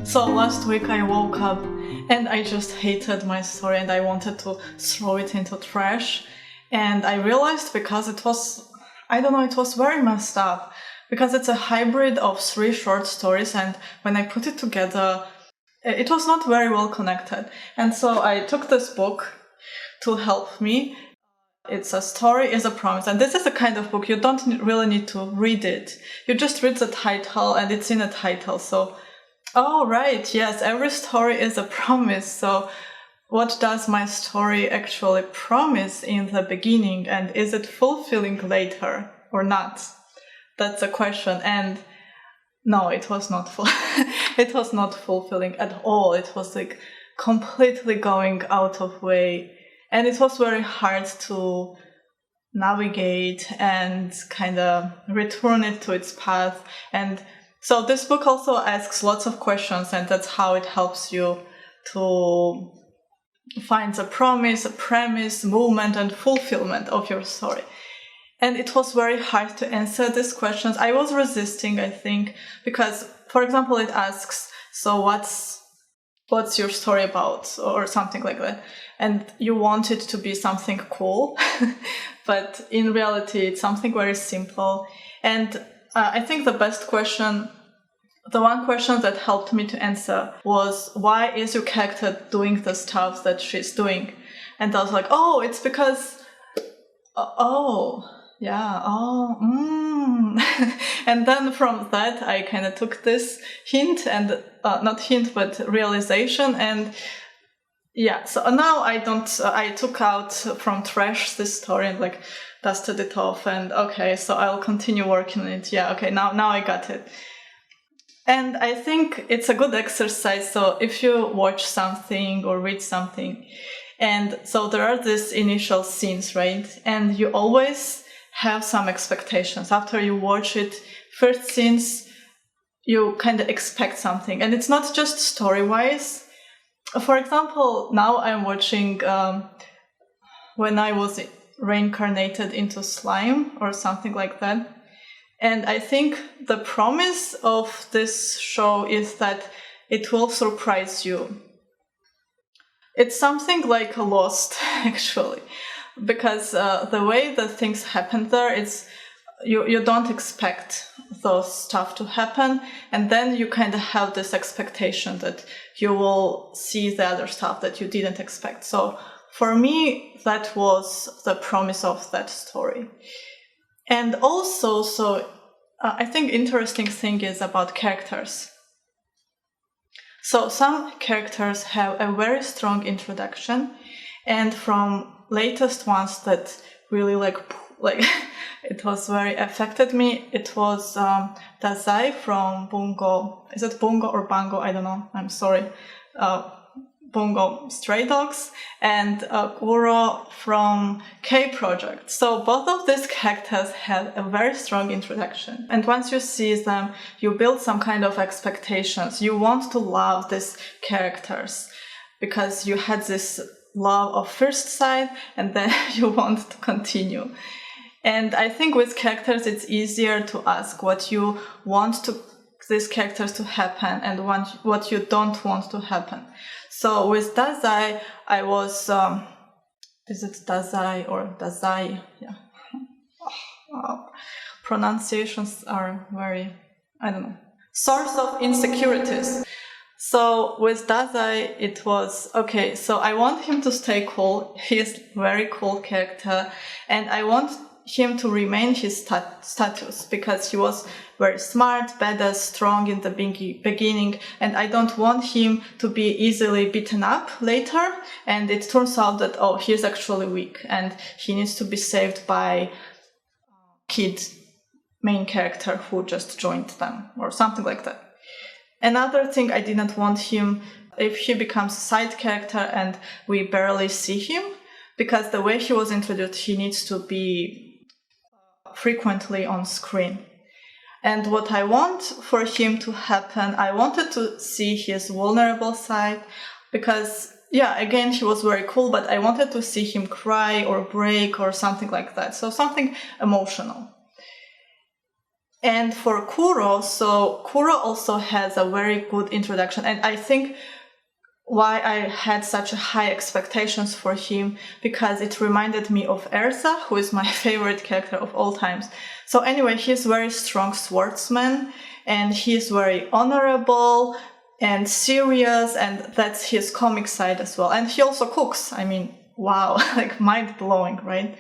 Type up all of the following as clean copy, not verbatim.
So last week I woke up and I just hated my story and I wanted to throw it into trash. And I realized because it was very messed up. Because it's a hybrid of 3 short stories, and when I put it together, it was not very well connected. And so I took this book to help me. It's A Story is a Promise. And this is the kind of book you don't really need to read it. You just read the title and it's in a title. So, oh, right, yes, every story is a promise. So what does my story actually promise in the beginning? And is it fulfilling later or not? That's a question. And no, it was not it was not fulfilling at all. It was like completely going out of way. And it was very hard to navigate and kind of return it to its path. And so this book also asks lots of questions, and that's how it helps you to find the promise, premise, movement, and fulfillment of your story. And it was very hard to answer these questions. I was resisting, I think, because, for example, it asks, so what's your story about, or something like that. And you want it to be something cool, but in reality, it's something very simple. And I think the one question that helped me to answer was, why is your character doing the stuff that she's doing? And I was like, oh, it's because, and then from that, I kind of took this hint and, not hint, but realization. And yeah, so now I took out from trash this story and like dusted it off, and okay, so I'll continue working on it. Yeah, okay, now I got it. And I think it's a good exercise. So if you watch something or read something, and so there are these initial scenes, right? And you always have some expectations. After you watch it, first scenes, you kind of expect something. And it's not just story-wise. For example, now I'm watching When I Was Reincarnated into Slime or something like that. And I think the promise of this show is that it will surprise you. It's something like Lost, actually, because the way that things happen there, it's you don't expect those stuff to happen, and then you kind of have this expectation that you will see the other stuff that you didn't expect. So for me, that was the promise of that story. And also, I think interesting thing is about characters. So some characters have a very strong introduction, and from latest ones that really like it was very affected me, it was Dazai from Bungo. Is it Bungo or Bango? I don't know. I'm sorry. Bungo Stray Dogs, and Guro from K Project. So both of these characters had a very strong introduction. And once you see them, you build some kind of expectations. You want to love these characters because you had this love of first sight, and then you want to continue. And I think with characters, it's easier to ask what you want these characters to happen and what you don't want to happen. So with Dazai, I was, is it Dazai or Dazai? Yeah. Pronunciations are very, I don't know. Source of insecurities. So with Dazai, it was, okay, so I want him to stay cool. He is a very cool character. And I want him to remain his status because he was very smart, badass, strong in the beginning, and I don't want him to be easily beaten up later, and it turns out that, oh, he is actually weak and he needs to be saved by Kid, main character who just joined them or something like that. Another thing, I didn't want him, if he becomes a side character and we barely see him, because the way he was introduced, he needs to be frequently on screen. And what I want for him to happen, I wanted to see his vulnerable side, because, yeah, again, he was very cool, but I wanted to see him cry or break or something like that. So something emotional. And for Kuro, so Kuro also has a very good introduction, and I think why I had such high expectations for him, because it reminded me of Erza, who is my favorite character of all times. So anyway, he's a very strong swordsman, and he's very honorable and serious, and that's his comic side as well. And he also cooks. I mean, wow, like mind-blowing, right?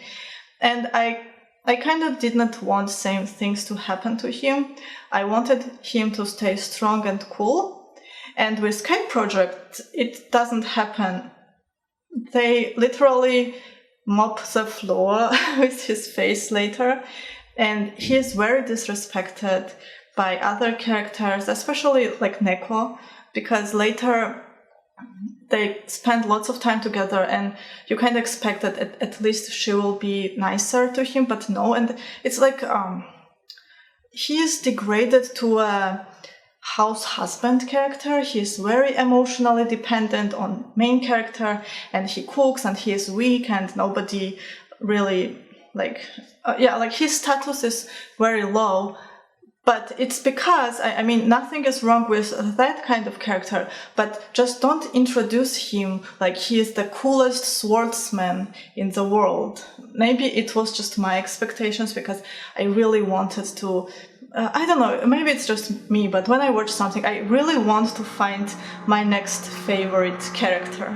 And I kind of did not want same things to happen to him. I wanted him to stay strong and cool. And with Skype Project, it doesn't happen. They literally mop the floor with his face later. And he is very disrespected by other characters, especially like Neko, because later they spend lots of time together and you kind of expect that at least she will be nicer to him, but no. And it's like he is degraded to a house husband character. He's very emotionally dependent on main character, and he cooks and he is weak and nobody really like his status is very low. But it's because, I mean, nothing is wrong with that kind of character, but just don't introduce him like he is the coolest swordsman in the world. Maybe it was just my expectations, because I really wanted to, I don't know, maybe it's just me, but when I watch something, I really want to find my next favorite character.